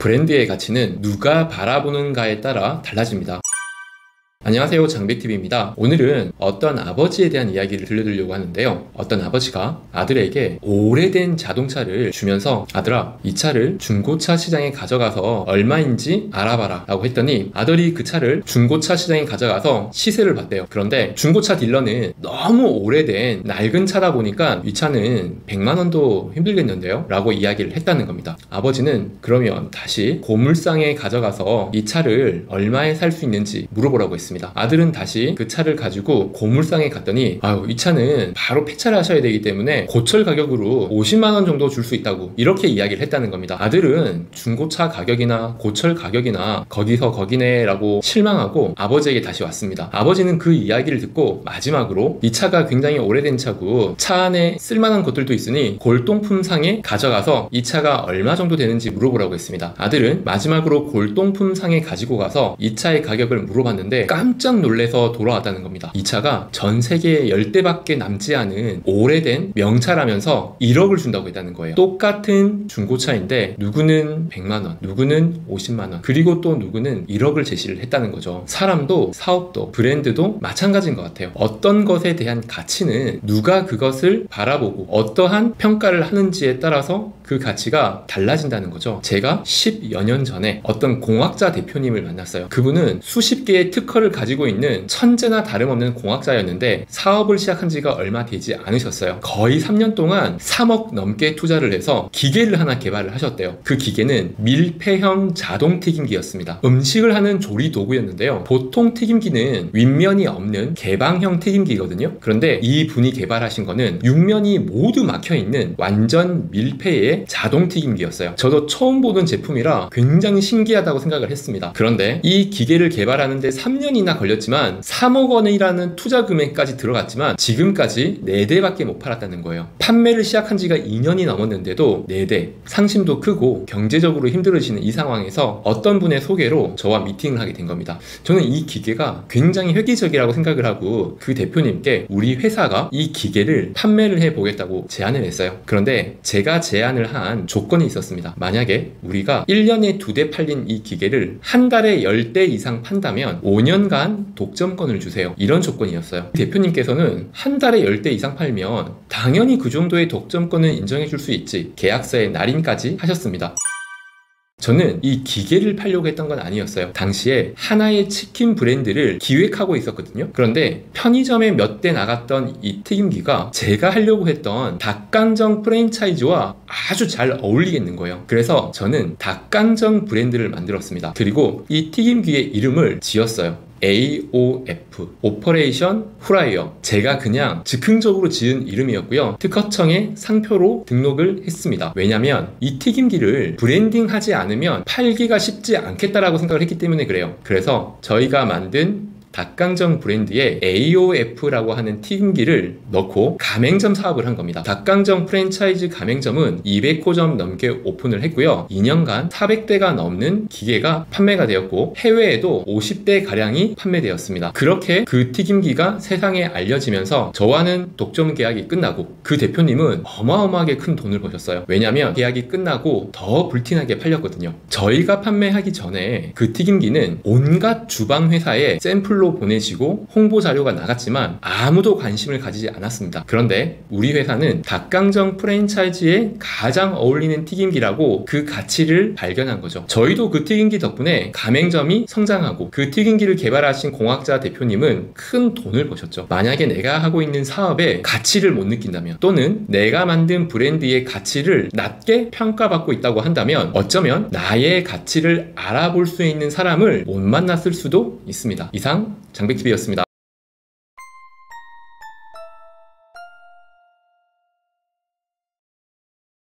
브랜드의 가치는 누가 바라보는가에 따라 달라집니다. 안녕하세요, 장백TV입니다. 오늘은 어떤 아버지에 대한 이야기를 들려드리려고 하는데요. 어떤 아버지가 아들에게 오래된 자동차를 주면서 아들아, 이 차를 중고차 시장에 가져가서 얼마인지 알아봐라 라고 했더니 아들이 그 차를 중고차 시장에 가져가서 시세를 봤대요. 그런데 중고차 딜러는 너무 오래된 낡은 차다 보니까 이 차는 100만원도 힘들겠는데요? 라고 이야기를 했다는 겁니다. 아버지는 그러면 다시 고물상에 가져가서 이 차를 얼마에 살 수 있는지 물어보라고 했습니다. 아들은 다시 그 차를 가지고 고물상에 갔더니 이 차는 바로 폐차를 하셔야 되기 때문에 고철 가격으로 50만원 정도 줄 수 있다고 이렇게 이야기를 했다는 겁니다. 아들은 중고차 가격이나 고철 가격이나 거기서 거기네 라고 실망하고 아버지에게 다시 왔습니다. 아버지는 그 이야기를 듣고 마지막으로 이 차가 굉장히 오래된 차고 차 안에 쓸만한 것들도 있으니 골동품상에 가져가서 이 차가 얼마 정도 되는지 물어보라고 했습니다. 아들은 마지막으로 골동품상에 가지고 가서 이 차의 가격을 물어봤는데 깜짝 놀래서 돌아왔다는 겁니다. 이 차가 전 세계에 10대밖에 남지 않은 오래된 명차라면서 1억을 준다고 했다는 거예요. 똑같은 중고차인데 누구는 100만원, 누구는 50만원, 그리고 또 누구는 1억을 제시를 했다는 거죠. 사람도 사업도 브랜드도 마찬가지인 것 같아요. 어떤 것에 대한 가치는 누가 그것을 바라보고 어떠한 평가를 하는지에 따라서 그 가치가 달라진다는 거죠. 제가 10여 년 전에 어떤 공학자 대표님을 만났어요. 그분은 수십 개의 특허를 가지고 있는 천재나 다름없는 공학자였는데 사업을 시작한 지가 얼마 되지 않으셨어요. 거의 3년 동안 3억 넘게 투자를 해서 기계를 하나 개발을 하셨대요. 그 기계는 밀폐형 자동 튀김기였습니다. 음식을 하는 조리 도구였는데요. 보통 튀김기는 윗면이 없는 개방형 튀김기거든요. 그런데 이 분이 개발하신 거는 육면이 모두 막혀있는 완전 밀폐의 자동 튀김기였어요. 저도 처음 보는 제품이라 굉장히 신기하다고 생각을 했습니다. 그런데 이 기계를 개발하는데 3년이나 걸렸지만 3억 원이라는 투자 금액까지 들어갔지만 지금까지 4대밖에 못 팔았다는 거예요. 판매를 시작한 지가 2년이 넘었는데도 4대, 상심도 크고 경제적으로 힘들으시는 이 상황에서 어떤 분의 소개로 저와 미팅을 하게 된 겁니다. 저는 이 기계가 굉장히 획기적이라고 생각을 하고 그 대표님께 우리 회사가 이 기계를 판매를 해보겠다고 제안을 했어요. 그런데 제가 제안을 한 조건이 있었습니다. 만약에 우리가 1년에 2대 팔린 이 기계를 한 달에 10대 이상 판다면 5년간 독점권을 주세요. 이런 조건이었어요. 대표님께서는 한 달에 10대 이상 팔면 당연히 그 정도의 독점권을 인정해 줄 수 있지, 계약서에 날인까지 하셨습니다. 저는 이 기계를 팔려고 했던 건 아니었어요. 당시에 하나의 치킨 브랜드를 기획하고 있었거든요. 그런데 편의점에 몇 대 나갔던 이 튀김기가 제가 하려고 했던 닭강정 프랜차이즈와 아주 잘 어울리겠는 거예요. 그래서 저는 닭강정 브랜드를 만들었습니다. 그리고 이 튀김기의 이름을 지었어요. AOF, 오퍼레이션 후라이어. 제가 그냥 즉흥적으로 지은 이름이었고요. 특허청에 상표로 등록을 했습니다. 왜냐면 이 튀김기를 브랜딩하지 않으면 팔기가 쉽지 않겠다라고 생각을 했기 때문에 그래요. 그래서 저희가 만든 닭강정 브랜드에 AOF라고 하는 튀김기를 넣고 가맹점 사업을 한 겁니다. 닭강정 프랜차이즈 가맹점은 200호점 넘게 오픈을 했고요. 2년간 400대가 넘는 기계가 판매가 되었고 해외에도 50대 가량이 판매되었습니다. 그렇게 그 튀김기가 세상에 알려지면서 저와는 독점 계약이 끝나고 그 대표님은 어마어마하게 큰 돈을 버셨어요. 왜냐면 계약이 끝나고 더 불티나게 팔렸거든요. 저희가 판매하기 전에 그 튀김기는 온갖 주방 회사에 샘플로 보내시고 홍보 자료가 나갔지만 아무도 관심을 가지지 않았습니다. 그런데 우리 회사는 닭강정 프랜차이즈에 가장 어울리는 튀김기라고 그 가치를 발견한 거죠. 저희도 그 튀김기 덕분에 가맹점이 성장하고 그 튀김기를 개발하신 공학자 대표님은 큰 돈을 버셨죠. 만약에 내가 하고 있는 사업에 가치를 못 느낀다면 또는 내가 만든 브랜드의 가치를 낮게 평가받고 있다고 한다면 어쩌면 나의 가치를 알아볼 수 있는 사람을 못 만났을 수도 있습니다. 이상 장백TV였습니다.